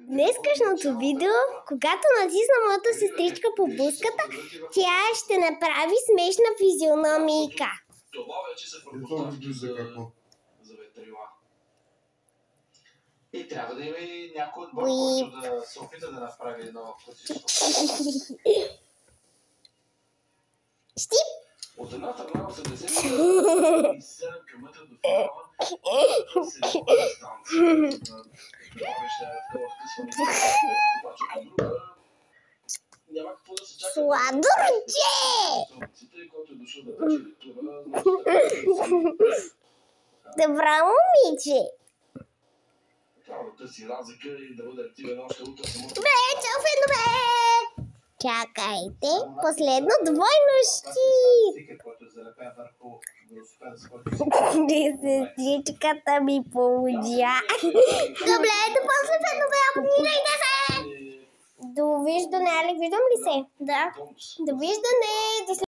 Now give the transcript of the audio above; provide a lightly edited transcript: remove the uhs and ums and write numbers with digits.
днескашното видео, когато натисна моята сестричка по бузката, тя ще направи смешна физиономийка. Това вече се предпоставки за ветрила. И трябва да има и някой отбор, който да се опита да направи едно класическо. Щип! От една страна 87 км до финала се дистанция. Няма какво да се чака. Сладурче! Добра момиче! Трябва да търси разлика и да бъде активен още утре. Добре, чао, фенове! Чакайте, последно двойно щит! Сестричката ми получа. Добре, до после, фенове, абонирайте се! Довиждане, Алек, виждам ли се? Да. Довиждане!